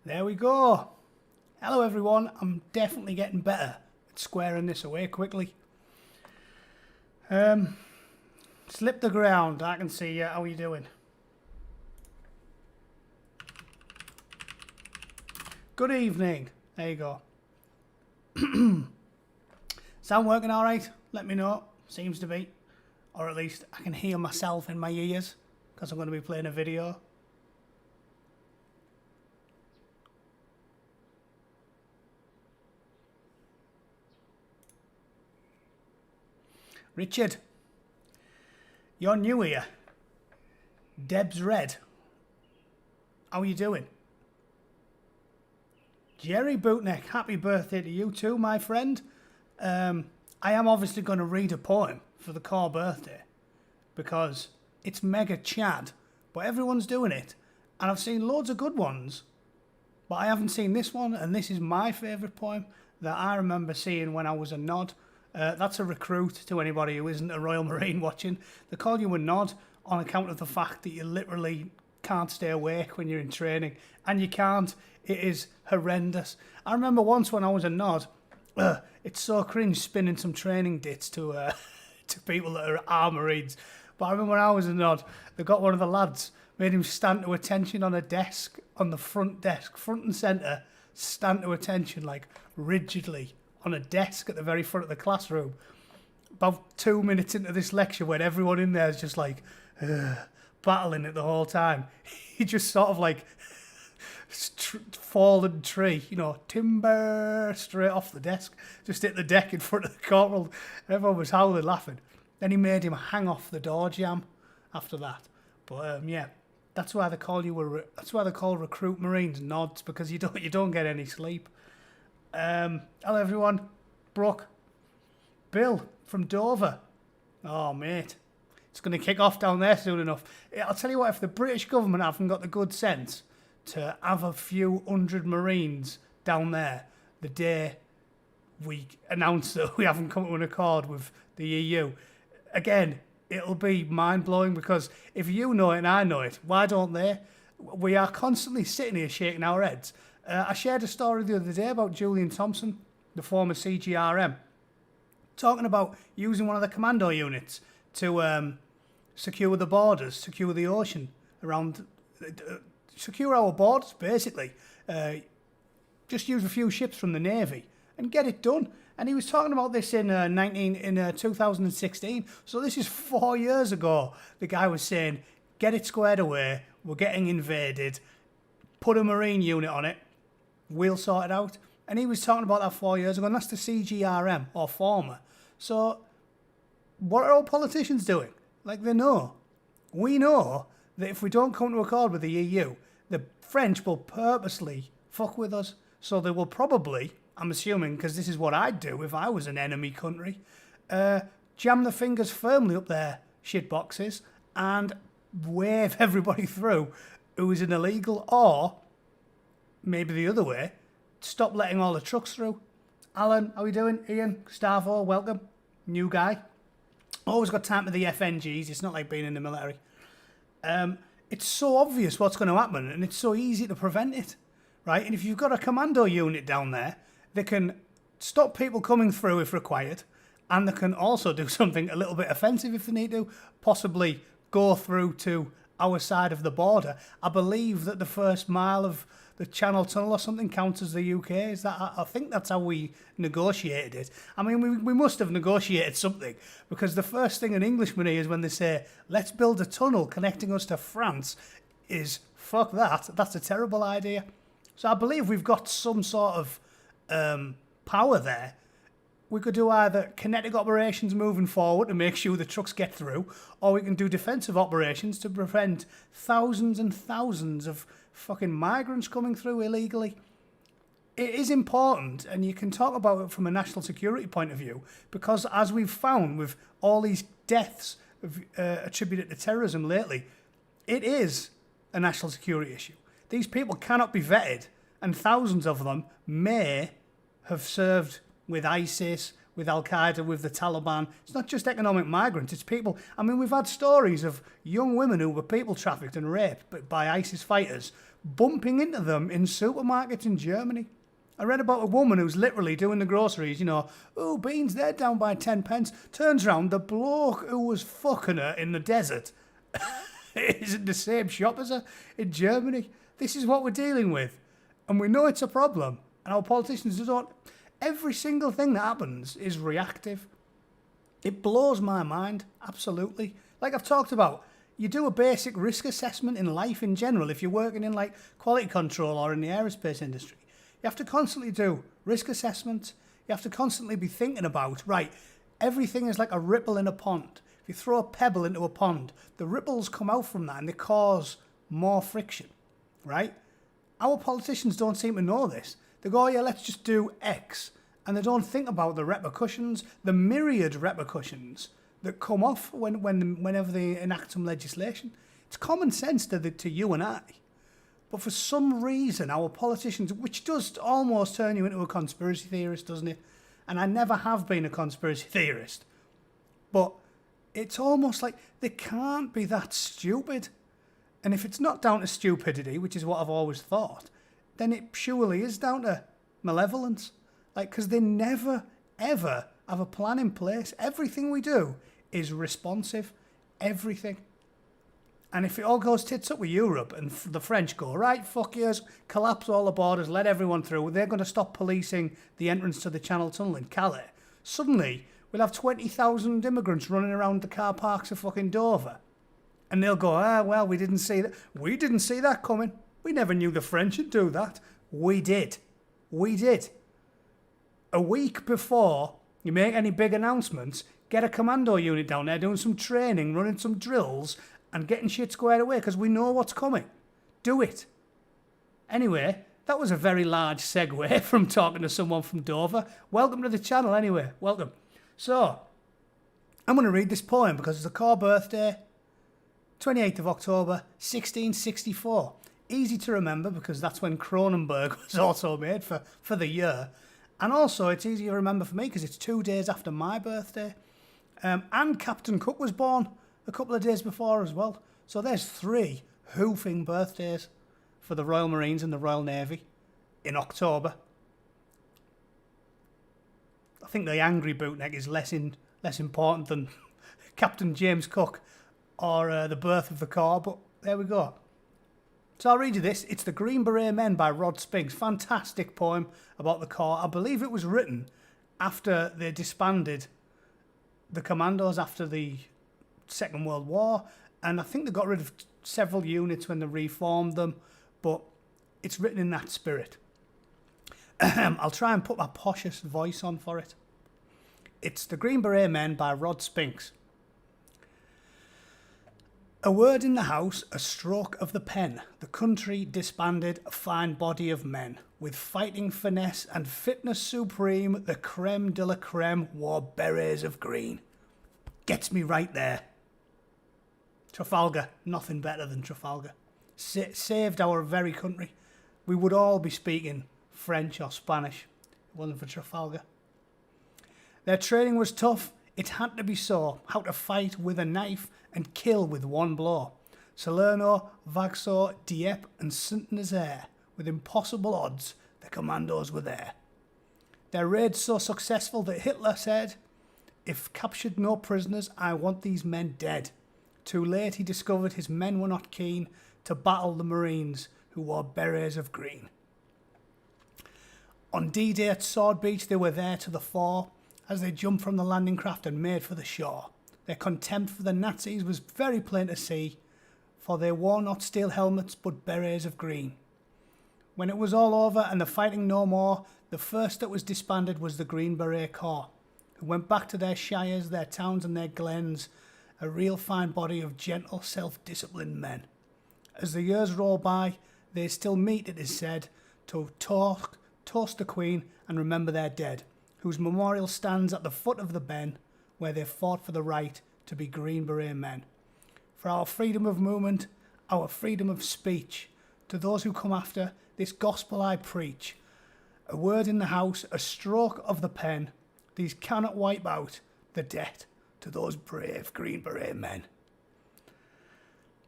There we go. Hello everyone, I'm definitely getting better at squaring this away quickly. Slip the ground, I can see you. How are you doing? Good evening. There you go. Sound working alright? Let me know. Seems to be. Or at least I can hear myself in my ears because I'm going to be playing a video. Richard, you're new here. Deb's red. How are you doing? Jerry Bootneck, happy birthday to you too, my friend. I am obviously going to read a poem for the core birthday because it's mega Chad, but everyone's doing it. And I've seen loads of good ones, but I haven't seen this one, and this is my favourite poem that I remember seeing when I was a nod. That's a recruit to anybody who isn't a Royal Marine watching. They call you a nod on account of the fact that you literally can't stay awake when you're in training. And you can't. It is horrendous. I remember once when I was a nod, it's so cringe spinning some training dits to people that are Marines. But I remember when I was a nod, they got one of the lads, made him stand to attention on a desk, on the front desk, front and centre, stand to attention like rigidly on a desk at the very front of the classroom. About 2 minutes into this lecture, when everyone in there is just like battling it the whole time, he just sort of like fallen tree, you know, timber, straight off the desk, just hit the deck in front of the corporal. Everyone was howling laughing. Then he made him hang off the door jamb after that. But yeah, that's why they call that's why they call recruit Marines nods, because you don't get any sleep. Hello everyone. Brooke. Bill from Dover. Oh mate, it's going to kick off down there soon enough. I'll tell you what, if the British government haven't got the good sense to have a few hundred Marines down there the day we announce that we haven't come to an accord with the EU, again, it'll be mind-blowing, because if you know it and I know it, why don't they? We are constantly sitting here shaking our heads. I shared a story the other day about Julian Thompson, the former CGRM, talking about using one of the commando units to secure the borders, secure the ocean around, secure our borders, basically. Just use a few ships from the Navy and get it done. And he was talking about this in 2016. So this is 4 years ago. The guy was saying, get it squared away. We're getting invaded. Put a Marine unit on it. We'll sort it out. And he was talking about that 4 years ago, and that's the CGRM, or former. So what are all politicians doing? Like, they know. We know that if we don't come to accord with the EU, the French will purposely fuck with us. So they will probably, I'm assuming, because this is what I'd do if I was an enemy country, jam the fingers firmly up their shit boxes and wave everybody through who is an illegal, or maybe the other way, stop letting all the trucks through. Alan, how are you doing? Ian, Starvo, welcome. New guy. Always got time for the FNGs. It's not like being in the military. It's so obvious what's going to happen, and it's so easy to prevent it, right? And if you've got a commando unit down there, they can stop people coming through if required, and they can also do something a little bit offensive if they need to, possibly go through to our side of the border. I believe that the first mile of the Channel Tunnel or something counts as the UK. Is that? I think that's how we negotiated it. I mean, we must have negotiated something, because the first thing an Englishman hears when they say, let's build a tunnel connecting us to France, is, fuck that. That's a terrible idea. So I believe we've got some sort of power there. We could do either kinetic operations moving forward to make sure the trucks get through, or we can do defensive operations to prevent thousands and thousands of fucking migrants coming through illegally. It is important, and you can talk about it from a national security point of view, because as we've found with all these deaths attributed to terrorism lately, it is a national security issue. These people cannot be vetted, and thousands of them may have served with ISIS, with Al-Qaeda, with the Taliban. It's not just economic migrants, it's people. I mean, we've had stories of young women who were people trafficked and raped by ISIS fighters, bumping into them in supermarkets in Germany. I read about a woman who's literally doing the groceries, oh, beans, they're down by 10 pence. Turns round, the bloke who was fucking her in the desert is in the same shop as her in Germany. This is what we're dealing with. And we know it's a problem. And our politicians don't. Every single thing that happens is reactive. It blows my mind, absolutely. Like I've talked about, you do a basic risk assessment in life in general. If you're working in like quality control or in the aerospace industry, you have to constantly do risk assessments. You have to constantly be thinking about, right, everything is like a ripple in a pond. If you throw a pebble into a pond, the ripples come out from that and they cause more friction, right? Our politicians don't seem to know this. They go, oh yeah, let's just do X. And they don't think about the repercussions, the myriad repercussions that come off whenever they enact some legislation. It's common sense to you and I. But for some reason, our politicians, which does almost turn you into a conspiracy theorist, doesn't it? And I never have been a conspiracy theorist. But it's almost like they can't be that stupid. And if it's not down to stupidity, which is what I've always thought, then it surely is down to malevolence. Like, because they never, ever have a plan in place. Everything we do is responsive. Everything. And if it all goes tits up with Europe and the French go, right, fuck yous, collapse all the borders, let everyone through, they're going to stop policing the entrance to the Channel Tunnel in Calais. Suddenly, we'll have 20,000 immigrants running around the car parks of fucking Dover. And they'll go, well, we didn't see that. We didn't see that coming. We never knew the French would do that. We did. We did. A week before you make any big announcements, get a commando unit down there doing some training, running some drills, and getting shit squared away, because we know what's coming. Do it. Anyway, that was a very large segue from talking to someone from Dover. Welcome to the channel anyway. Welcome. So, I'm going to read this poem because it's a car birthday. 28th of October, 1664. Easy to remember because that's when Cronenberg was also made for the year. And also, it's easy to remember for me because it's 2 days after my birthday. And Captain Cook was born a couple of days before as well. So there's 3 hoofing birthdays for the Royal Marines and the Royal Navy in October. I think the angry bootneck is less important than Captain James Cook or the birth of the car, but there we go. So I'll read you this. It's The Green Beret Men by Rod Spinks. Fantastic poem about the car. I believe it was written after they disbanded the commandos after the Second World War, and I think they got rid of several units when they reformed them, but it's written in that spirit. I'll try and put my poshest voice on for it. It's The Green Beret Men by Rod Spinks. A word in the house, a stroke of the pen. The country disbanded, a fine body of men. With fighting finesse and fitness supreme, the creme de la creme wore berets of green. Gets me right there. Trafalgar, nothing better than Trafalgar. Saved our very country. We would all be speaking French or Spanish if it wasn't for Trafalgar. Their training was tough. It had to be so. How to fight with a knife and kill with one blow. Salerno, Vaxo, Dieppe and Saint-Nazaire. With impossible odds, the commandos were there. Their raids so successful that Hitler said, "If captured no prisoners, I want these men dead." Too late he discovered his men were not keen to battle the Marines who wore berets of green. On D-Day at Sword Beach they were there to the fore as they jumped from the landing craft and made for the shore. Their contempt for the Nazis was very plain to see, for they wore not steel helmets but berets of green. When it was all over and the fighting no more, the first that was disbanded was the Green Beret Corps, who went back to their shires, their towns and their glens, a real fine body of gentle, self-disciplined men. As the years roll by, they still meet, it is said, to toast the Queen and remember their dead, whose memorial stands at the foot of the Ben, where they fought for the right to be Green Beret men. For our freedom of movement, our freedom of speech, to those who come after, this gospel I preach. A word in the house, a stroke of the pen, these cannot wipe out the debt to those brave Green Beret men.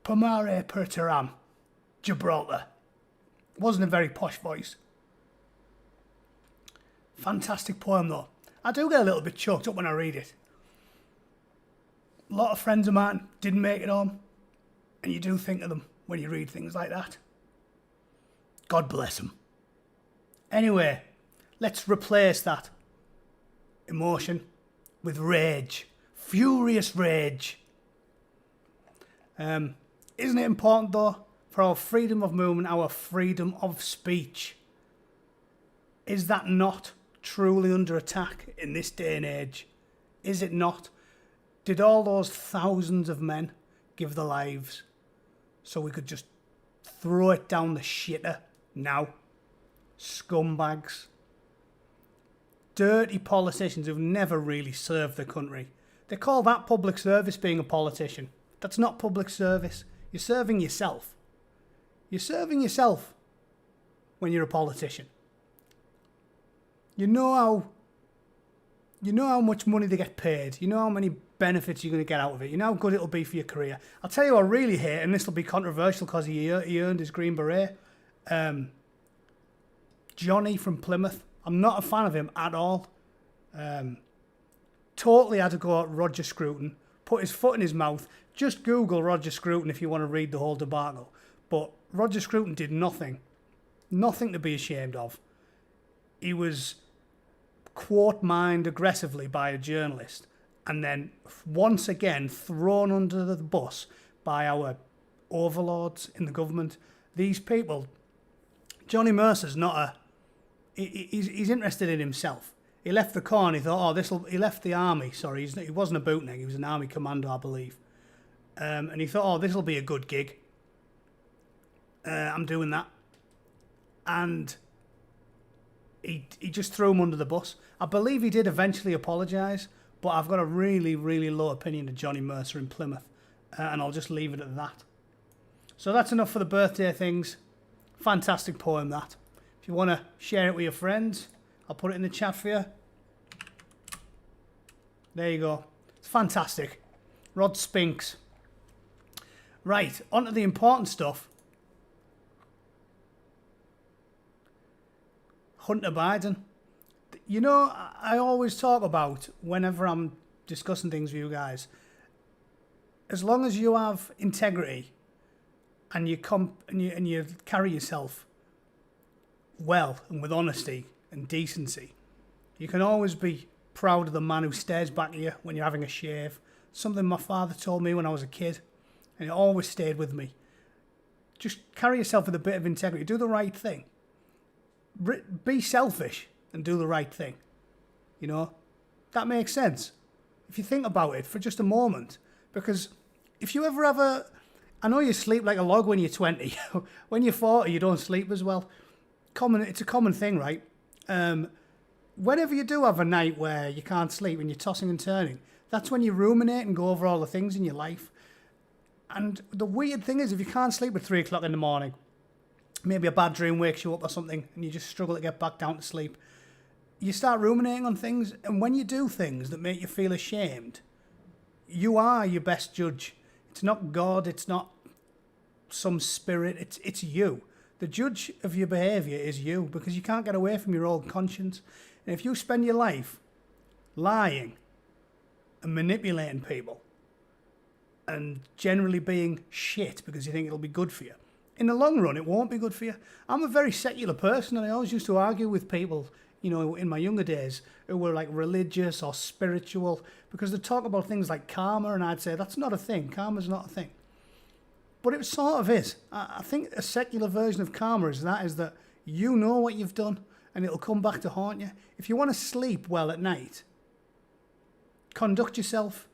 Per mare per terram, Gibraltar, Wasn't a very posh voice. Fantastic poem though. I do get a little bit choked up when I read it. A lot of friends of mine didn't make it home, and you do think of them when you read things like that. God bless them. Anyway, let's replace that emotion with rage. Furious rage. Isn't it important though, for our freedom of movement, our freedom of speech? Is that not truly under attack in this day and age? Is it not? Did all those thousands of men give their lives so we could just throw it down the shitter now? Scumbags. Dirty politicians who've never really served the country. They call that public service, being a politician. That's not public service. You're serving yourself. You're serving yourself when you're a politician. You know how much money they get paid. You know how many benefits you're going to get out of it. You know how good it'll be for your career. I'll tell you what I really hate, and this will be controversial because he earned his Green Beret. Johnny from Plymouth. I'm not a fan of him at all. Totally had to go at Roger Scruton, put his foot in his mouth. Just Google Roger Scruton if you want to read the whole debacle. But Roger Scruton did nothing. Nothing to be ashamed of. He was quote-mined aggressively by a journalist and then once again thrown under the bus by our overlords in the government. These people, Johnny Mercer's not a... He's interested in himself. He left the corps and he thought, he left the army, sorry, he wasn't a bootneck, he was an army commando, I believe. And he thought, this'll be a good gig. I'm doing that. And he just threw him under the bus. I believe he did eventually apologise, but I've got a really, really low opinion of Johnny Mercer in Plymouth. And I'll just leave it at that. So that's enough for the birthday things. Fantastic poem, that. If you want to share it with your friends, I'll put it in the chat for you. There you go. It's fantastic. Rod Spinks. Right, on to the important stuff. Hunter Biden. You know, I always talk about, whenever I'm discussing things with you guys, as long as you have integrity and you carry yourself well and with honesty and decency, you can always be proud of the man who stares back at you when you're having a shave. Something my father told me when I was a kid, and it always stayed with me. Just carry yourself with a bit of integrity. Do the right thing. Be selfish and do the right thing. You know? That makes sense. If you think about it for just a moment. Because if you ever have a... I know you sleep like a log when you're 20. When you're 40, you don't sleep as well. It's a common thing, right? Whenever you do have a night where you can't sleep and you're tossing and turning, that's when you ruminate and go over all the things in your life. And the weird thing is, if you can't sleep at 3 o'clock in the morning, maybe a bad dream wakes you up or something, and you just struggle to get back down to sleep, you start ruminating on things, and when you do things that make you feel ashamed, you are your best judge. It's not God, it's not some spirit, it's you. The judge of your behaviour is you, because you can't get away from your own conscience. And if you spend your life lying and manipulating people and generally being shit because you think it'll be good for you, in the long run, it won't be good for you. I'm a very secular person, and I always used to argue with people, you know, in my younger days, who were like religious or spiritual, because they talk about things like karma, and I'd say, that's not a thing. Karma's not a thing. But it sort of is. I think a secular version of karma is that you know what you've done, and it'll come back to haunt you. If you want to sleep well at night, conduct yourself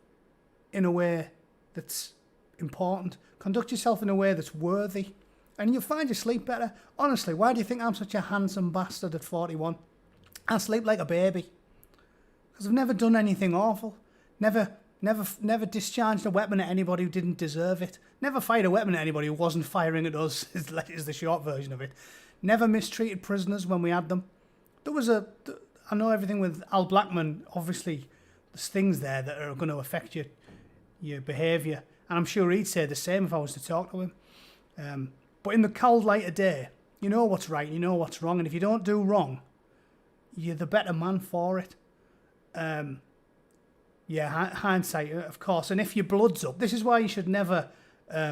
in a way that's important. Conduct yourself in a way that's worthy, and you'll find you sleep better. Honestly, why do you think I'm such a handsome bastard at 41? I sleep like a baby. Because I've never done anything awful. Never discharged a weapon at anybody who didn't deserve it. Never fired a weapon at anybody who wasn't firing at us, is the short version of it. Never mistreated prisoners when we had them. I know everything with Al Blackman, obviously, there's things there that are going to affect your behaviour. And I'm sure he'd say the same if I was to talk to him. But in the cold light of day, You know what's right, you know what's wrong, and if you don't do wrong, you're the better man for it. Hindsight, of course. And if your blood's up, this is why you should never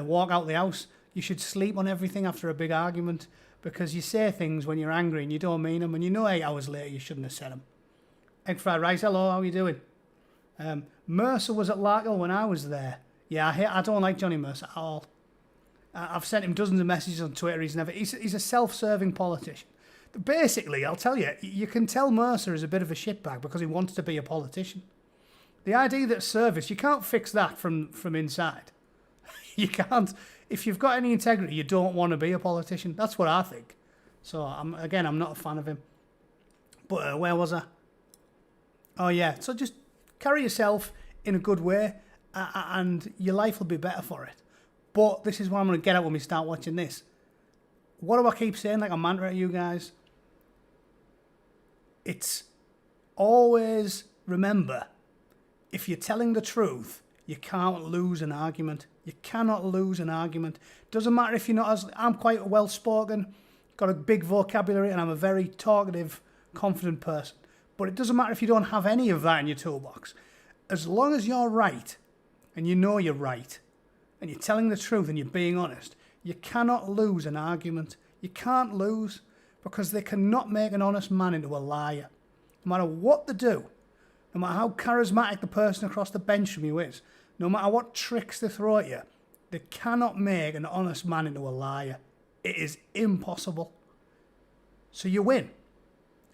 walk out the house. You should sleep on everything after a big argument, because you say things when you're angry and you don't mean them, and you know 8 hours later you shouldn't have said them. Egg fried rice, hello, how are you doing? Mercer was at Larkhill when I was there. Yeah, I don't like Johnny Mercer at all. I've sent him dozens of messages on Twitter. He's a self-serving politician. Basically, I'll tell you, you can tell Mercer is a bit of a shitbag because he wants to be a politician. The idea that service, you can't fix that from inside. You can't. If you've got any integrity, you don't want to be a politician. That's what I think. So, I'm not a fan of him. But where was I? Oh, yeah. So just carry yourself in a good way and your life will be better for it. But this is what I'm going to get at when we start watching this. What do I keep saying like a mantra to you guys? It's always remember, if you're telling the truth, you can't lose an argument. You cannot lose an argument. Doesn't matter if you're not as... I'm quite well-spoken, got a big vocabulary, and I'm a very talkative, confident person. But it doesn't matter if you don't have any of that in your toolbox. As long as you're right, and you know you're right, and you're telling the truth and you're being honest, you cannot lose an argument. You can't lose, because they cannot make an honest man into a liar. No matter what they do, no matter how charismatic the person across the bench from you is, no matter what tricks they throw at you, they cannot make an honest man into a liar. It is impossible. So you win.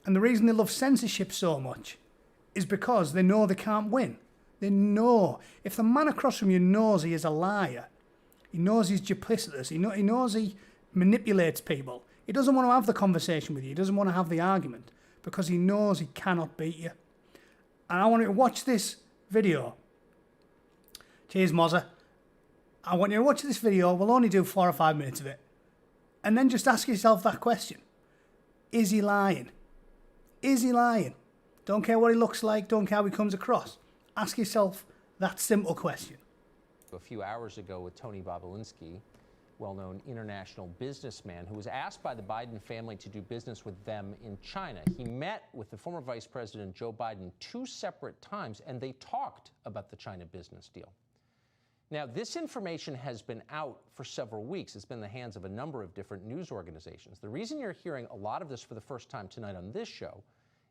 And the reason they love censorship so much is because they know they can't win. They know. If the man across from you knows he is a liar, he knows he's duplicitous, he knows he manipulates people, he doesn't want to have the conversation with you, he doesn't want to have the argument, because he knows he cannot beat you. And I want you to watch this video. Cheers, Mozza. I want you to watch this video. We'll only do 4 or 5 minutes of it. And then just ask yourself that question. Is he lying? Is he lying? Don't care what he looks like. Don't care how he comes across. Ask yourself that simple question. A few hours ago with Tony Bobulinski, well-known international businessman who was asked by the Biden family to do business with them in China. He met with the former Vice President Joe Biden 2 separate times, and they talked about the China business deal. Now, this information has been out for several weeks. It's been in the hands of a number of different news organizations. The reason you're hearing a lot of this for the first time tonight on this show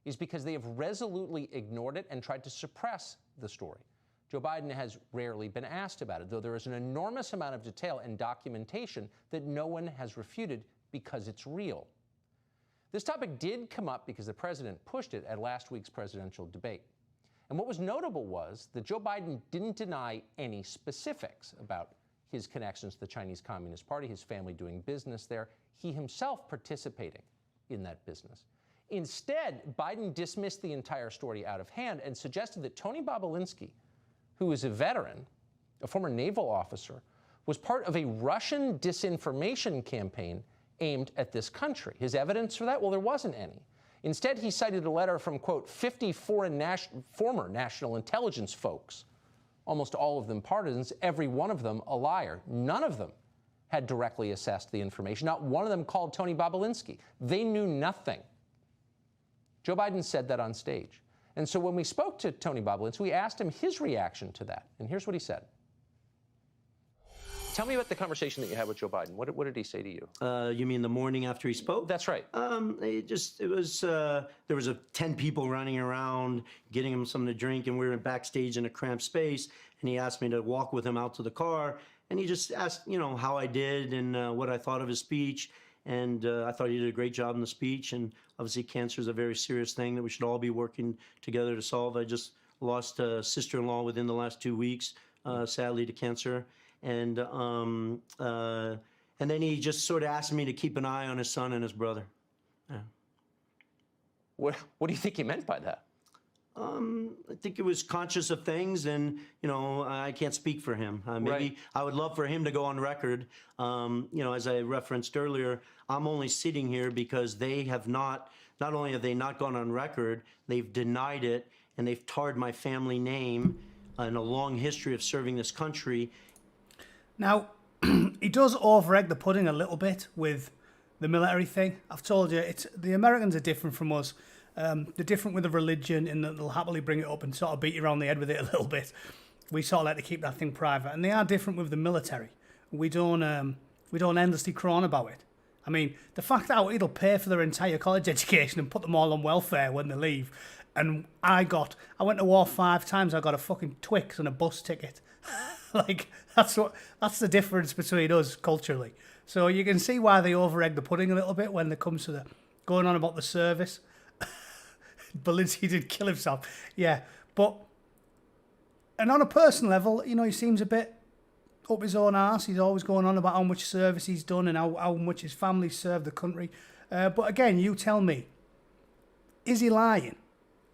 is because they have resolutely ignored it and tried to suppress the story. Joe Biden has rarely been asked about it, though there is an enormous amount of detail and documentation that no one has refuted because it's real. This topic did come up because the president pushed it at last week's presidential debate. And what was notable was that Joe Biden didn't deny any specifics about his connections to the Chinese Communist Party, his family doing business there, he himself participating in that business. Instead, Biden dismissed the entire story out of hand and suggested that Tony Bobulinski, who is a veteran, a former naval officer, was part of a Russian disinformation campaign aimed at this country. His evidence for that? Well, there wasn't any. Instead, he cited a letter from, quote, 50 former national intelligence folks, almost all of them partisans, every one of them a liar. None of them had directly assessed the information. Not one of them called Tony Bobulinski. They knew nothing. Joe Biden said that on stage. And so when we spoke to Tony Bobulinski, we asked him his reaction to that. And here's what he said. Tell me about the conversation that you had with Joe Biden. What did he say to you? You mean the morning after he spoke? That's right. There was 10 people running around, getting him something to drink, and we were backstage in a cramped space, and he asked me to walk with him out to the car, and he just asked, how I did and what I thought of his speech, and I thought he did a great job in the speech, and obviously cancer is a very serious thing that we should all be working together to solve. I just lost a sister-in-law within the last 2 weeks, sadly, to cancer. And then he just sort of asked me to keep an eye on his son and his brother. Yeah. What do you think he meant by that? I think he was conscious of things, and I can't speak for him. Maybe Right. I would love for him to go on record. As I referenced earlier, I'm only sitting here because they have not only have they not gone on record, they've denied it, and they've tarred my family name and a long history of serving this country. Now, he does over-egg the pudding a little bit with the military thing. I've told you, it's the Americans are different from us. They're different with the religion in that they'll happily bring it up and sort of beat you around the head with it a little bit. We sort of like to keep that thing private, and they are different with the military. We don't endlessly croon about it. I mean, the fact that it'll pay for their entire college education and put them all on welfare when they leave. And I went to war 5 times. I got a fucking Twix and a bus ticket. Like, that's the difference between us culturally. So you can see why they over-egg the pudding a little bit when it comes to the going on about the service. Belinsky did kill himself. Yeah, and on a personal level, you know, he seems a bit up his own arse. He's always going on about how much service he's done and how much his family served the country. But again, you tell me, is he lying?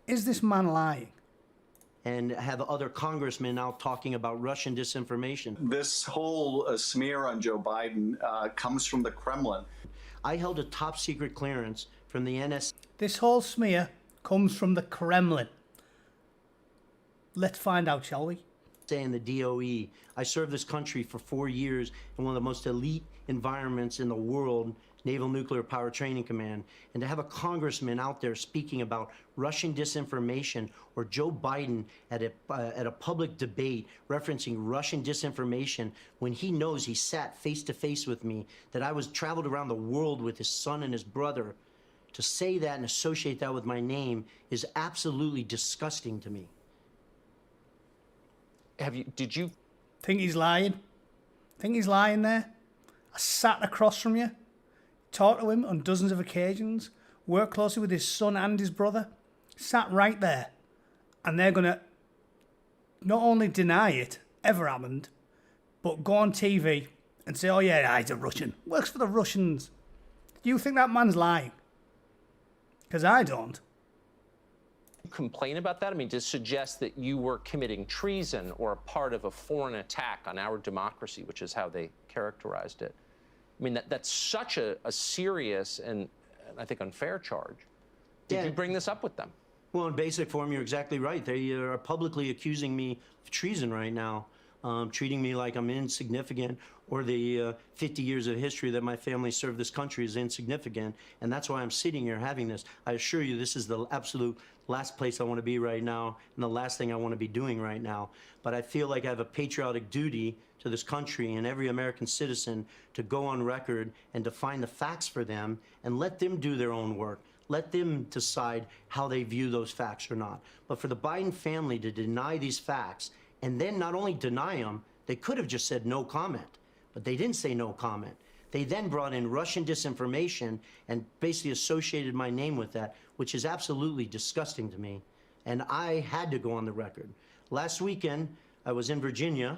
Is this man lying? And have other congressmen now talking about Russian disinformation. This whole smear on Joe Biden comes from the Kremlin. I held a top secret clearance from the NSA. This whole smear comes from the Kremlin. Let's find out, shall we? And the DOE. I served this country for 4 years in one of the most elite environments in the world, Naval Nuclear Power Training Command. And to have a congressman out there speaking about Russian disinformation, or Joe Biden at a public debate referencing Russian disinformation, when he knows he sat face to face with me, that I was traveled around the world with his son and his brother, to say that and associate that with my name is absolutely disgusting to me. Did you think he's lying? Think he's lying there? I sat across from you, talked to him on dozens of occasions, worked closely with his son and his brother, sat right there, and they're going to not only deny it ever happened, but go on TV and say, oh yeah, he's a Russian. Works for the Russians. Do you think that man's lying? Because I don't. complain about that? I mean, to suggest that you were committing treason or a part of a foreign attack on our democracy, which is how they characterized it. I mean, that's such a serious and I think unfair charge. Did you bring this up with them? Well, in basic form, you're exactly right. They are publicly accusing me of treason right now, treating me like I'm insignificant, or the 50 years of history that my family served this country is insignificant, and that's why I'm sitting here having this. I assure you, this is the absolute last place I want to be right now, and the last thing I want to be doing right now. But I feel like I have a patriotic duty to this country and every American citizen to go on record and to find the facts for them and let them do their own work. Let them decide how they view those facts or not. But for the Biden family to deny these facts and then not only deny them, they could have just said no comment, but they didn't say no comment. They then brought in Russian disinformation and basically associated my name with that, which is absolutely disgusting to me. And I had to go on the record. Last weekend, I was in Virginia.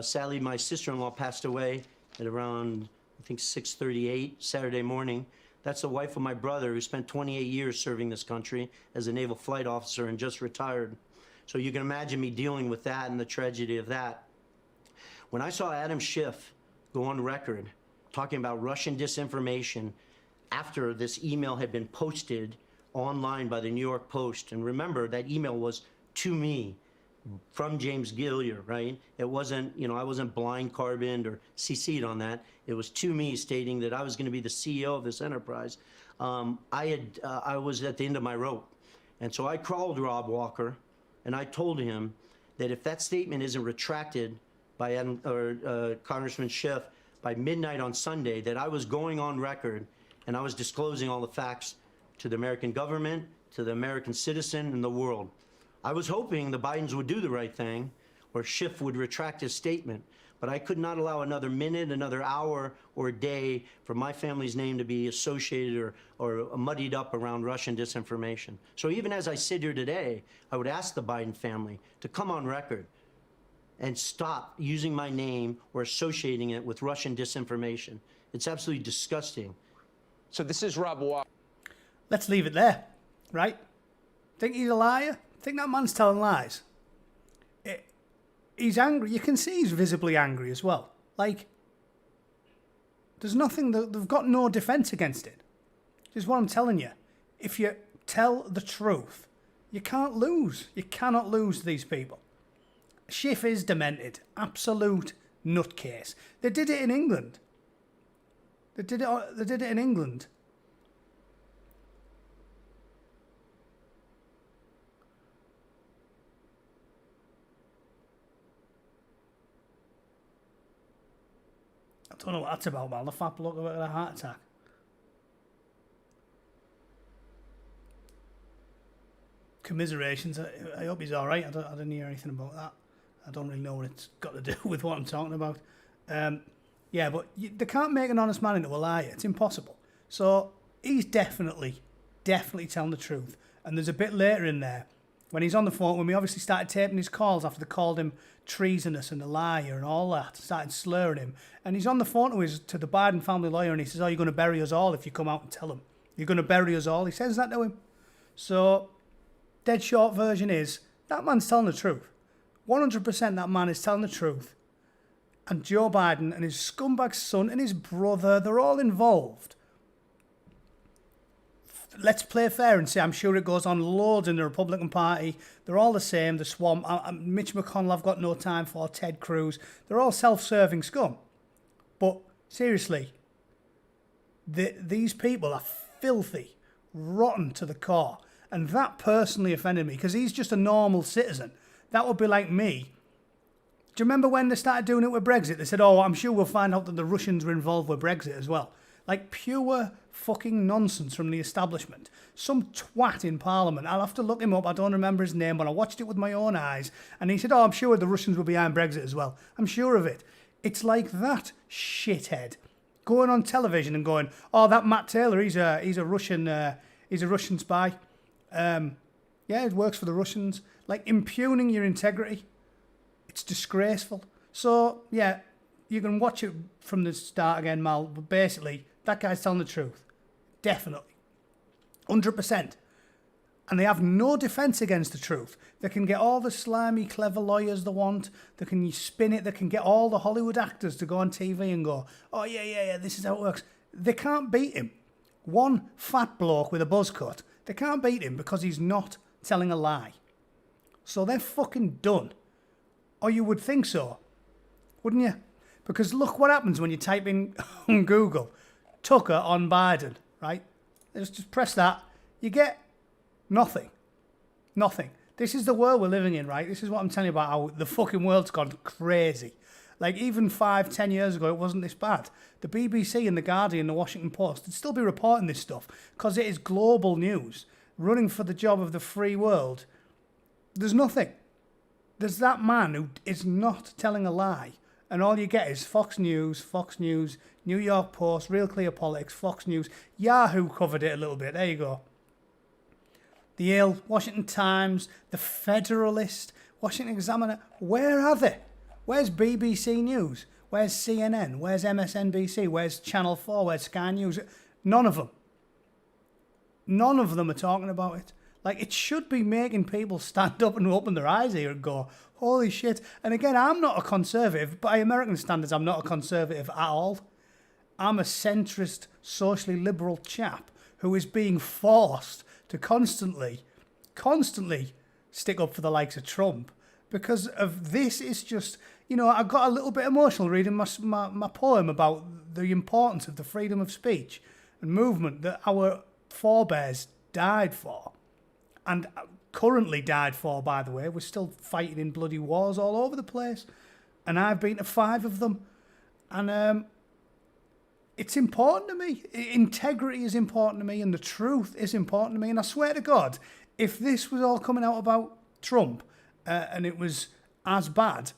Sadly, my sister-in-law passed away at around, I think, 6:38 Saturday morning. That's the wife of my brother, who spent 28 years serving this country as a naval flight officer and just retired. So you can imagine me dealing with that and the tragedy of that. When I saw Adam Schiff go on record talking about Russian disinformation after this email had been posted online by the New York Post, and remember, that email was to me from James Gillier, right? It wasn't, you know, I wasn't blind carboned or CC'd on that. It was to me stating that I was going to be the CEO of this enterprise. I was at the end of my rope. And so I called Rob Walker and I told him that if that statement isn't retracted by Congressman Schiff by midnight on Sunday, that I was going on record and I was disclosing all the facts to the American government, to the American citizen, and the world. I was hoping the Bidens would do the right thing, or Schiff would retract his statement, but I could not allow another minute, another hour, or day for my family's name to be associated or muddied up around Russian disinformation. So even as I sit here today, I would ask the Biden family to come on record and stop using my name or associating it with Russian disinformation. It's absolutely disgusting. So this is Rob Walker. Let's leave it there, right? Think he's a liar? Think that man's telling lies? He's angry. You can see he's visibly angry as well. Like, there's nothing, they've got no defense against it. This is what I'm telling you. If you tell the truth, you can't lose. You cannot lose to these people. Schiff is demented. Absolute nutcase. They did it in England. They did it in England. I don't know what that's about, man. The fat bloke about a heart attack. Commiserations. I hope he's all right. I didn't hear anything about that. I don't really know what it's got to do with what I'm talking about. Yeah, but they can't make an honest man into a liar. It's impossible. So he's definitely telling the truth. And there's a bit later in there when he's on the phone, when we obviously started taping his calls after they called him treasonous and a liar and all that, started slurring him. And he's on the phone to the Biden family lawyer and he says, oh, you're going to bury us all if you come out and tell them. You're going to bury us all. He says that to him. So, dead short version is, that man's telling the truth. 100% that man is telling the truth. And Joe Biden and his scumbag son and his brother, they're all involved. Let's play fair and say I'm sure it goes on loads in the Republican Party. They're all the same. The Swamp, Mitch McConnell, I've got no time for. Ted Cruz. They're all self-serving scum. But seriously, these people are filthy, rotten to the core. And that personally offended me because he's just a normal citizen. That would be like me. Do you remember when they started doing it with Brexit? They said, oh, I'm sure we'll find out that the Russians were involved with Brexit as well. Like pure fucking nonsense from the establishment. Some twat in Parliament. I'll have to look him up. I don't remember his name, but I watched it with my own eyes. And he said, oh, I'm sure the Russians were behind Brexit as well. I'm sure of it. It's like that shithead going on television and going, oh, that Matt Taylor, he's a Russian spy. Yeah, it works for the Russians. Like impugning your integrity. It's disgraceful. So, yeah, you can watch it from the start again, Mal. But basically, that guy's telling the truth. Definitely. 100%. And they have no defence against the truth. They can get all the slimy, clever lawyers they want. They can spin it. They can get all the Hollywood actors to go on TV and go, oh, yeah, this is how it works. They can't beat him. One fat bloke with a buzz cut, they can't beat him because he's not telling a lie. So they're fucking done. Or you would think so, wouldn't you? Because look what happens when you type in on Google, Tucker on Biden, right? Just press that. You get nothing. Nothing. This is the world we're living in, right? This is what I'm telling you about how the fucking world's gone crazy. Like even 5-10 years ago, it wasn't this bad. The BBC and The Guardian, The Washington Post, would still be reporting this stuff because it is global news. Running for the job of the free world. There's nothing. There's that man who is not telling a lie. And all you get is Fox News, New York Post, Real Clear Politics, Fox News. Yahoo covered it a little bit. There you go. The Hill, Washington Times, The Federalist, Washington Examiner. Where are they? Where's BBC News? Where's CNN? Where's MSNBC? Where's Channel 4? Where's Sky News? None of them. None of them are talking about it. Like, it should be making people stand up and open their eyes here and go, holy shit. And again, I'm not a conservative. By American standards, I'm not a conservative at all. I'm a centrist, socially liberal chap who is being forced to constantly stick up for the likes of Trump. Because of this, it's just, you know, I got a little bit emotional reading my poem about the importance of the freedom of speech and movement that our forebears died for. And currently died for, by the way. We're still fighting in bloody wars all over the place. And I've been to 5 of them. And it's important to me. Integrity is important to me and the truth is important to me. And I swear to God, if this was all coming out about Trump and it was as bad,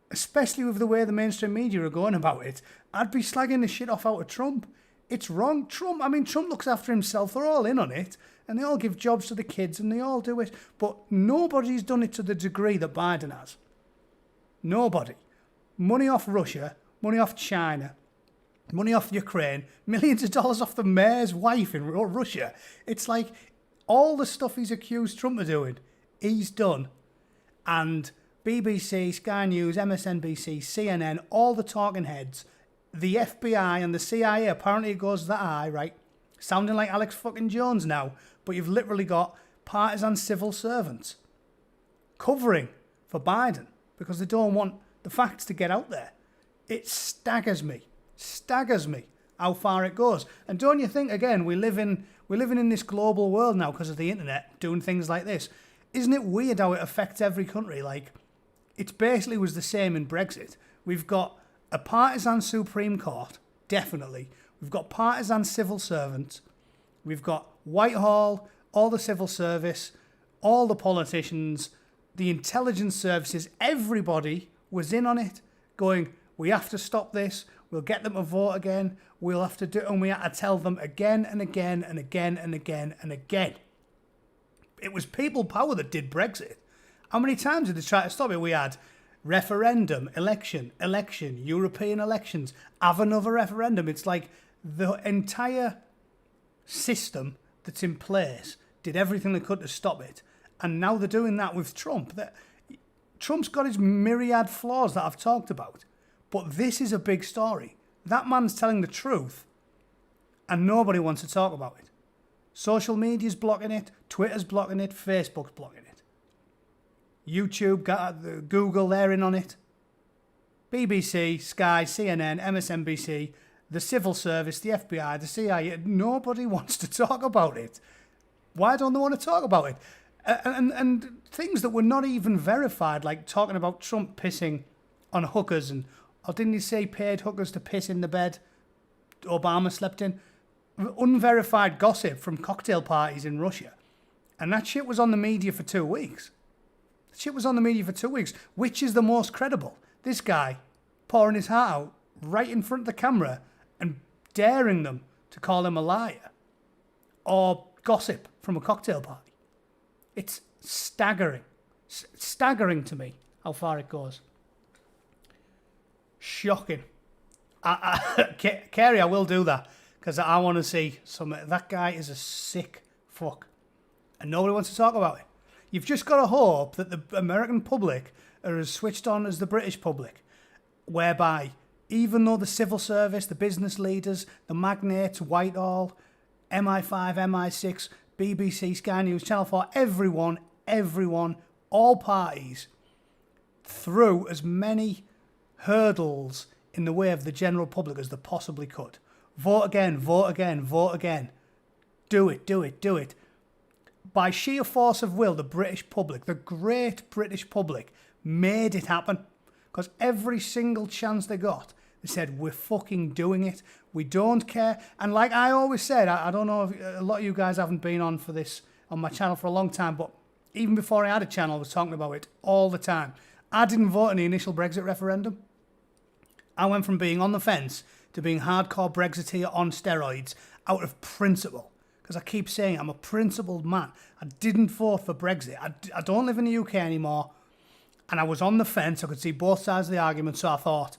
especially with the way the mainstream media are going about it, I'd be slagging the shit off out of Trump. It's wrong. Trump looks after himself. They're all in on it. And they all give jobs to the kids and they all do it. But nobody's done it to the degree that Biden has. Nobody. Money off Russia, money off China, money off Ukraine, millions of dollars off the mayor's wife in Russia. It's like all the stuff he's accused Trump of doing, he's done. And BBC, Sky News, MSNBC, CNN, all the talking heads, the FBI and the CIA, apparently it goes that high, right? Sounding like Alex fucking Jones now, but you've literally got partisan civil servants covering for Biden because they don't want the facts to get out there. It staggers me. how far it goes. And don't you think, again, we're living in this global world now because of the internet, doing things like this. Isn't it weird how it affects every country? Like, it basically was the same in Brexit. We've got a partisan Supreme Court, definitely. We've got partisan civil servants. We've got Whitehall, all the civil service, all the politicians, the intelligence services, everybody was in on it, going, we have to stop this, we'll get them to vote again, we'll have to do it, and we had to tell them again and again and again and again and again. It was people power that did Brexit. How many times did they try to stop it? We had referendum, election, European elections, have another referendum. It's like the entire system that's in place did everything they could to stop it. And now they're doing that with Trump. Trump's got his myriad flaws that I've talked about. But this is a big story. That man's telling the truth, and nobody wants to talk about it. Social media's blocking it, Twitter's blocking it, Facebook's blocking it. YouTube, Google, they're in on it. BBC, Sky, CNN, MSNBC, the civil service, the FBI, the CIA, nobody wants to talk about it. Why don't they want to talk about it? And things that were not even verified, like talking about Trump pissing on hookers, and or didn't he say paid hookers to piss in the bed Obama slept in? Unverified gossip from cocktail parties in Russia. And that shit was on the media for 2 weeks. Which is the most credible? This guy pouring his heart out right in front of the camera and daring them to call him a liar, or gossip from a cocktail party. It's staggering. Staggering to me how far it goes. Shocking. Kerry, I will do that because I want to see some. That guy is a sick fuck, and nobody wants to talk about it. You've just got to hope that the American public are as switched on as the British public, whereby even though the civil service, the business leaders, the magnates, Whitehall, MI5, MI6, BBC, Sky News, Channel 4, everyone, all parties threw as many hurdles in the way of the general public as they possibly could. Vote again, vote again, vote again. Do it. By sheer force of will, the British public, the great British public, made it happen. Because every single chance they got, they said, we're fucking doing it. We don't care. And like I always said, I don't know if a lot of you guys haven't been on for this on my channel for a long time, but even before I had a channel, I was talking about it all the time. I didn't vote in the initial Brexit referendum. I went from being on the fence to being hardcore Brexiteer on steroids out of principle. Because I keep saying I'm a principled man. I didn't vote for Brexit. I don't live in the UK anymore. And I was on the fence. I could see both sides of the argument. So I thought,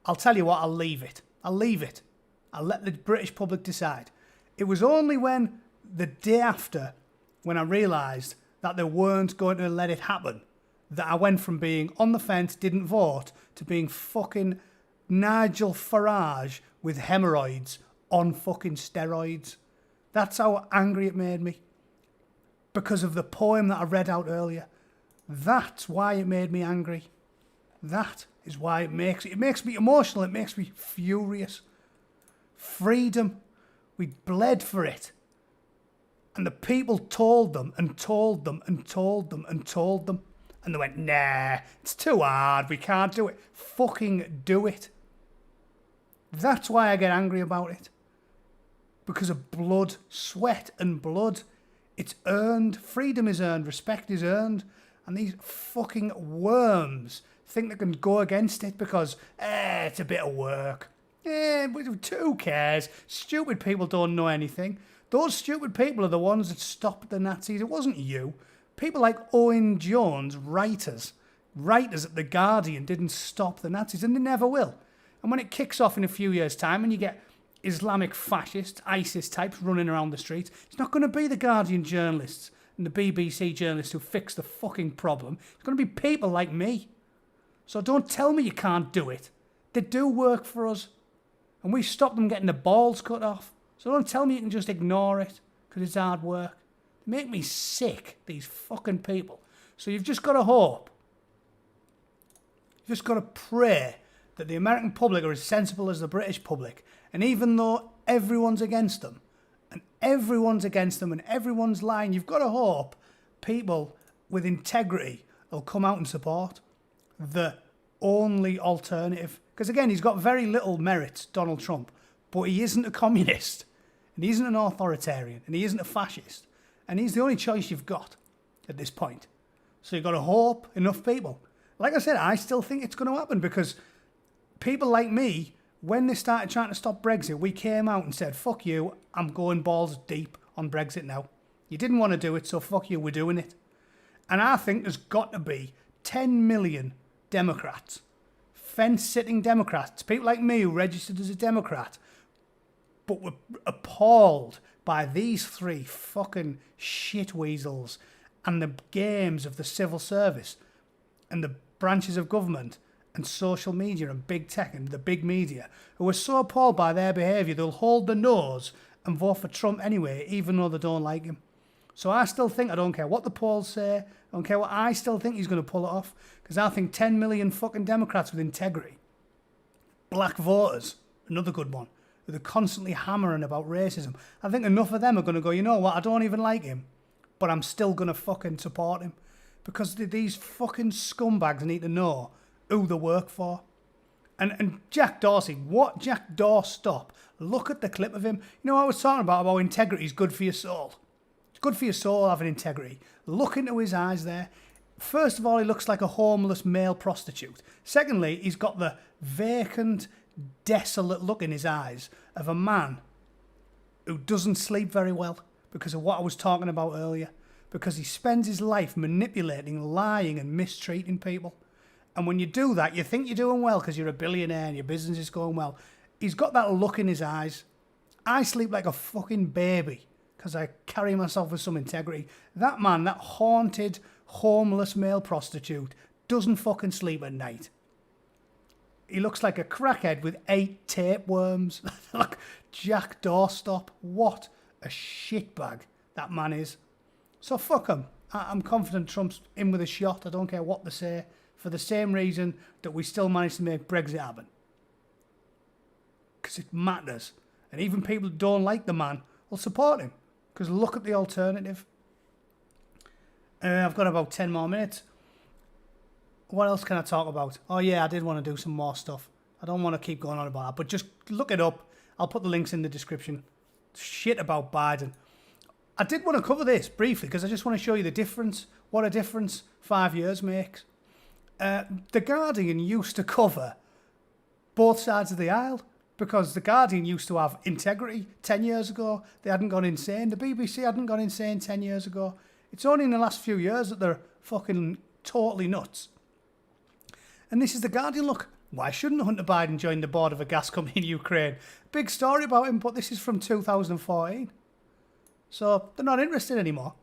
I'll tell you what, I'll leave it. I'll let the British public decide. It was only when the day after, when I realised that they weren't going to let it happen, that I went from being on the fence, didn't vote, to being fucking Nigel Farage with hemorrhoids on fucking steroids. That's how angry it made me. Because of the poem that I read out earlier. That's why it made me angry. That is why it makes me emotional. It makes me furious. Freedom. We bled for it. And the people told them and told them and told them and told them. And they went, nah, it's too hard. We can't do it. Fucking do it. That's why I get angry about it. Because of blood, sweat and blood. It's earned. Freedom is earned. Respect is earned. And these fucking worms think they can go against it because, it's a bit of work. Who cares? Stupid people don't know anything. Those stupid people are the ones that stopped the Nazis. It wasn't you. People like Owen Jones, writers at The Guardian didn't stop the Nazis, and they never will. And when it kicks off in a few years' time and you get Islamic fascists, ISIS types running around the streets, it's not going to be the Guardian journalists and the BBC journalists who fix the fucking problem. It's going to be people like me. So don't tell me you can't do it. They do work for us. And we stop them getting the balls cut off. So don't tell me you can just ignore it because it's hard work. They make me sick, these fucking people. So you've just got to hope. You've just got to pray that the American public are as sensible as the British public. And even though everyone's against them, and everyone's lying, you've got to hope people with integrity will come out and support the only alternative. Because again, he's got very little merit, Donald Trump, but he isn't a communist, and he isn't an authoritarian, and he isn't a fascist. And he's the only choice you've got at this point. So you've got to hope enough people. Like I said, I still think it's going to happen because people like me, when they started trying to stop Brexit, we came out and said, fuck you, I'm going balls deep on Brexit now. You didn't want to do it, so fuck you, we're doing it. And I think there's got to be 10 million Democrats, fence-sitting Democrats, people like me who registered as a Democrat, but were appalled by these three fucking shit weasels and the games of the civil service and the branches of government and social media and big tech and the big media, who are so appalled by their behaviour they'll hold their nose and vote for Trump anyway, even though they don't like him. So I still think, I don't care what the polls say, I don't care what, I still think he's going to pull it off, because I think 10 million fucking Democrats with integrity, black voters, another good one, who are constantly hammering about racism, I think enough of them are going to go, you know what, I don't even like him, but I'm still going to fucking support him, because these fucking scumbags need to know who they work for. And Jack Dorsey, what Jack Doorstop, look at the clip of him. You know, I was talking about how integrity is good for your soul. It's good for your soul having integrity. Look into his eyes there. First of all, he looks like a homeless male prostitute. Secondly, he's got the vacant, desolate look in his eyes of a man who doesn't sleep very well because of what I was talking about earlier. Because he spends his life manipulating, lying and mistreating people. And when you do that, you think you're doing well because you're a billionaire and your business is going well. He's got that look in his eyes. I sleep like a fucking baby because I carry myself with some integrity. That man, that haunted, homeless male prostitute, doesn't fucking sleep at night. He looks like a crackhead with 8 tapeworms. Look, Jack Doorstop. What a shitbag that man is. So fuck him. I'm confident Trump's in with a shot. I don't care what they say. For the same reason that we still managed to make Brexit happen. Because it matters. And even people who don't like the man will support him. Because look at the alternative. I've got about 10 more minutes. What else can I talk about? Oh yeah, I did want to do some more stuff. I don't want to keep going on about that. But just look it up. I'll put the links in the description. Shit about Biden. I did want to cover this briefly because I just want to show you the difference. What a difference 5 years makes. The Guardian used to cover both sides of the aisle because the Guardian used to have integrity 10 years ago. They hadn't gone insane. The BBC hadn't gone insane 10 years ago. It's only in the last few years that they're fucking totally nuts. And this is the Guardian. Look, why shouldn't Hunter Biden join the board of a gas company in Ukraine? Big story about him, but this is from 2014. So they're not interested anymore.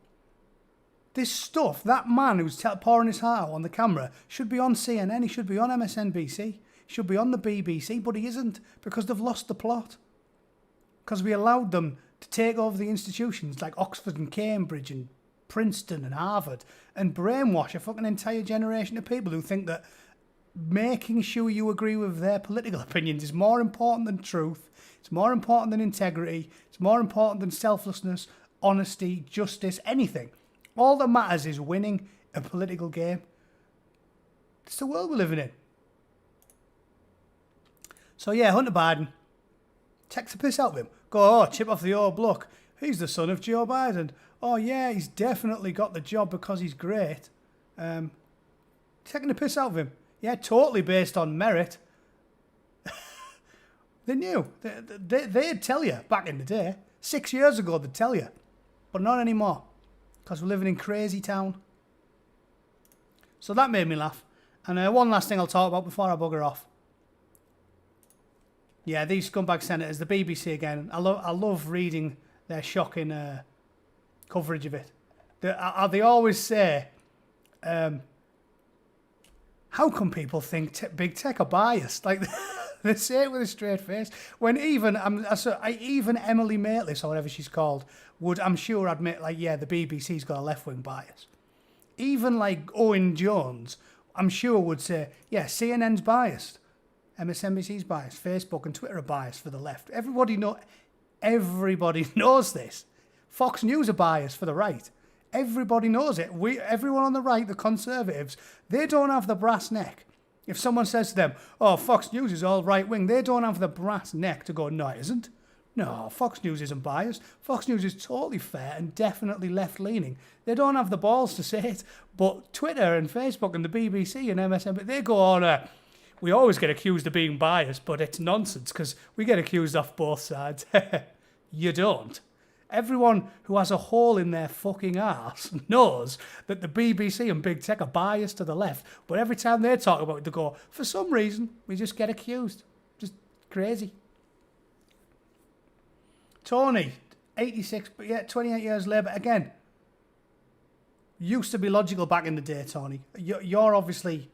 This stuff, that man who's pouring his heart out on the camera should be on CNN, he should be on MSNBC, he should be on the BBC, but he isn't because they've lost the plot. Because we allowed them to take over the institutions like Oxford and Cambridge and Princeton and Harvard and brainwash a fucking entire generation of people who think that making sure you agree with their political opinions is more important than truth, it's more important than integrity, it's more important than selflessness, honesty, justice, anything. All that matters is winning a political game. It's the world we're living in. So yeah, Hunter Biden, take the piss out of him. Go, oh, chip off the old block. He's the son of Joe Biden. Oh yeah, he's definitely got the job because he's great. Taking the piss out of him. Yeah, totally based on merit. They knew. They'd tell you back in the day. 6 years ago, they'd tell you. But not anymore. Because we're living in crazy town. So that made me laugh. And one last thing I'll talk about before I bugger off. Yeah, these scumbag senators, the BBC again. I love reading their shocking coverage of it. They always say, how come people think big tech are biased? Like they say it with a straight face. When even Emily Maitlis, or whatever she's called, would, I'm sure, admit, like, yeah, the BBC's got a left-wing bias. Even, like, Owen Jones, I'm sure would say, yeah, CNN's biased. MSNBC's biased. Facebook and Twitter are biased for the left. Everybody knows this. Fox News are biased for the right. Everybody knows it. Everyone on the right, the conservatives, they don't have the brass neck. If someone says to them, oh, Fox News is all right-wing, they don't have the brass neck to go, no, it isn't. No, Fox News isn't biased. Fox News is totally fair and definitely left-leaning. They don't have the balls to say it. But Twitter and Facebook and the BBC and MSNBC, they go on, we always get accused of being biased, but it's nonsense because we get accused off both sides. You don't. Everyone who has a hole in their fucking arse knows that the BBC and big tech are biased to the left, but every time they talk about it, they go, for some reason, we just get accused. Just crazy. Tony, 86, but yeah, 28 years later, again, used to be logical back in the day, Tony. You're obviously,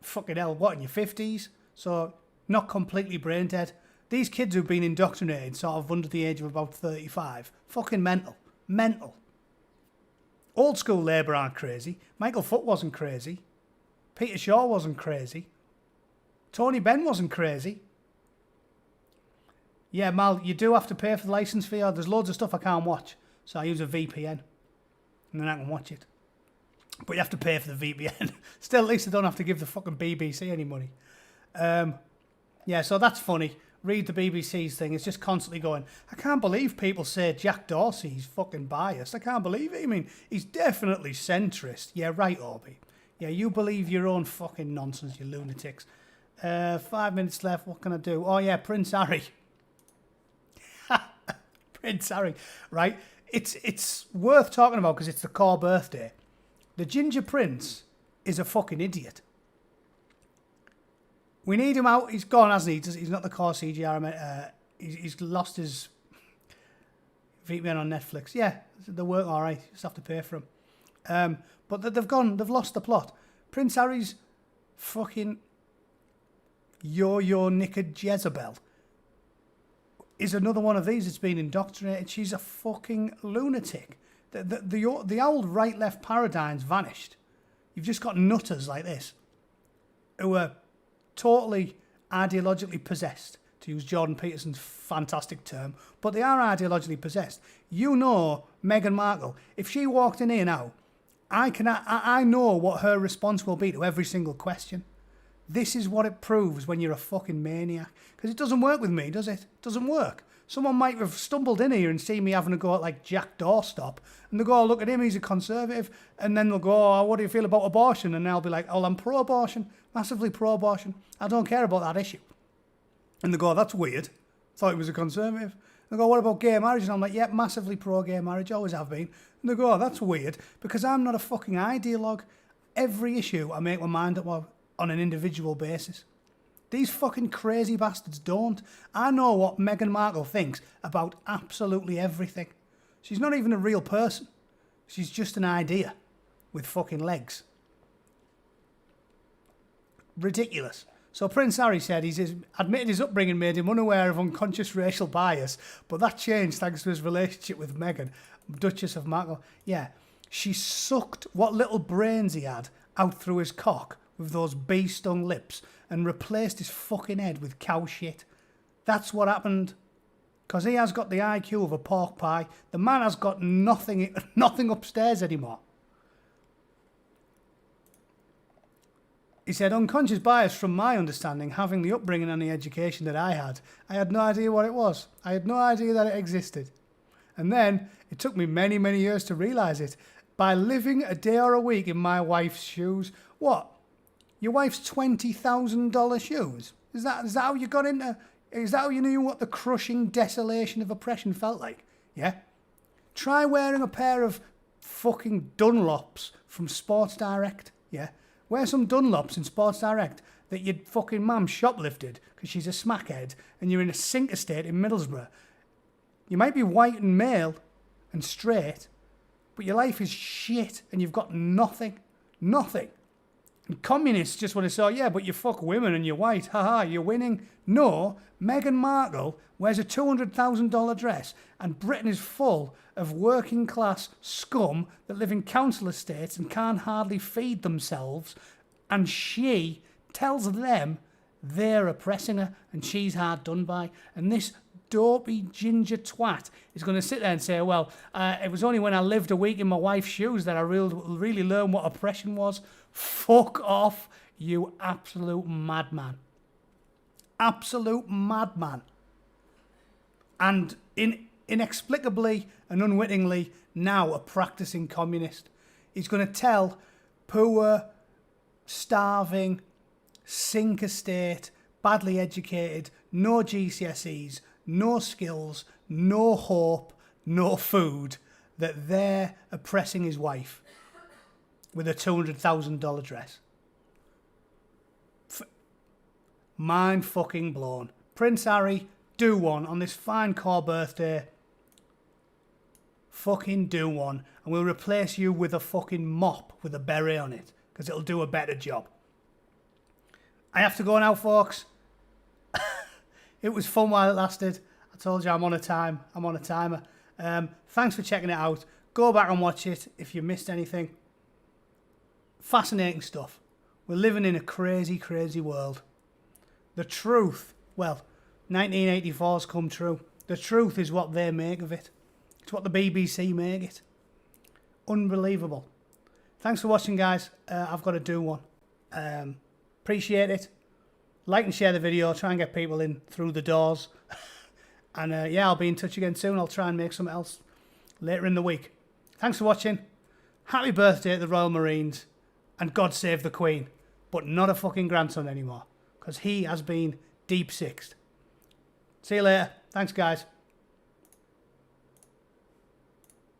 fucking hell, what, in your 50s? So, not completely brain dead. These kids who've been indoctrinated sort of under the age of about 35. Fucking mental. Mental. Old school Labour aren't crazy. Michael Foot wasn't crazy. Peter Shaw wasn't crazy. Tony Benn wasn't crazy. Yeah, Mal, you do have to pay for the licence fee. There's loads of stuff I can't watch. So I use a VPN. And then I can watch it. But you have to pay for the VPN. Still, at least I don't have to give the fucking BBC any money. Yeah, so that's funny. Read the BBC's thing. It's just constantly going, I can't believe people say Jack Dorsey's fucking biased. I can't believe it. I mean, he's definitely centrist. Yeah, right, Orbie. Yeah, you believe your own fucking nonsense, you lunatics. 5 minutes left. What can I do? Oh, yeah, Prince Harry. Prince Harry, right? It's worth talking about because it's the core birthday. The Ginger Prince is a fucking idiot. We need him out. He's gone, hasn't he? He's not the core CGR. He's lost his VPN on Netflix. Yeah, they work all right. You just have to pay for them. But they've lost the plot. Prince Harry's fucking yo-yo knickered Jezebel is another one of these that's been indoctrinated. She's a fucking lunatic. The old right-left paradigm's vanished. You've just got nutters like this who are totally ideologically possessed, to use Jordan Peterson's fantastic term, but they are ideologically possessed. You know Meghan Markle, if she walked in here now, I know what her response will be to every single question. This is what it proves when you're a fucking maniac. Because it doesn't work with me, does it? It doesn't work. Someone might have stumbled in here and seen me having a go at like Jack Doorstop, and they'll go, oh, look at him, he's a conservative, and then they'll go, oh, what do you feel about abortion? And I'll be like, oh, I'm pro-abortion, massively pro-abortion. I don't care about that issue. And they go, that's weird. Thought he was a conservative. They go, what about gay marriage? And I'm like, yeah, massively pro-gay marriage, always have been. And they go, oh, that's weird, because I'm not a fucking ideologue. Every issue I make my mind up on an individual basis. These fucking crazy bastards don't. I know what Meghan Markle thinks about absolutely everything. She's not even a real person. She's just an idea with fucking legs. Ridiculous. So Prince Harry said he's admitted his upbringing made him unaware of unconscious racial bias, but that changed thanks to his relationship with Meghan, Duchess of Markle. Yeah, she sucked what little brains he had out through his cock with those bee-stung lips and replaced his fucking head with cow shit. That's what happened. Because he has got the IQ of a pork pie. The man has got nothing upstairs anymore. He said, unconscious bias from my understanding, having the upbringing and the education that I had no idea what it was. I had no idea that it existed. And then it took me many, many years to realise it. By living a day or a week in my wife's shoes. What? Your wife's $20,000 shoes? Is that how you got into... Is that how you knew what the crushing desolation of oppression felt like? Yeah? Try wearing a pair of fucking Dunlops from Sports Direct. Yeah? Wear some Dunlops in Sports Direct that your fucking mum shoplifted because she's a smackhead and you're in a sink estate in Middlesbrough. You might be white and male and straight, but your life is shit and you've got nothing. Nothing. And communists just want to say, yeah, but you fuck women and you're white. Haha, you're winning. No, Meghan Markle wears a $200,000 dress and Britain is full of working class scum that live in council estates and can't hardly feed themselves. And she tells them They're oppressing her, and she's hard done by. And this dopey ginger twat is going to sit there and say, well, it was only when I lived a week in my wife's shoes that I really learned what oppression was. Fuck off, you absolute madman. Absolute madman. And inexplicably and unwittingly now a practicing communist. He's going to tell poor, starving, sink estate, badly educated, no GCSEs, no skills, no hope, no food, that they're oppressing his wife with a $200,000 dress. Mind fucking blown. Prince Harry, do one on this fine core birthday. Fucking do one, and we'll replace you with a fucking mop with a beret on it, because it'll do a better job. I have to go now, folks. It was fun while it lasted. I told you I'm on a time. I'm on a timer. Thanks for checking it out. Go back and watch it if you missed anything. Fascinating stuff. We're living in a crazy, crazy world. The truth, well, 1984's come true. The truth is what they make of it. It's what the BBC make it. Unbelievable. Thanks for watching, guys. I've got to do one. Appreciate it. Like and share the video. Try and get people in through the doors. And yeah, I'll be in touch again soon. I'll try and make something else later in the week. Thanks for watching. Happy birthday to the Royal Marines. And God save the Queen. But not a fucking grandson anymore. Because he has been deep sixed. See you later. Thanks, guys.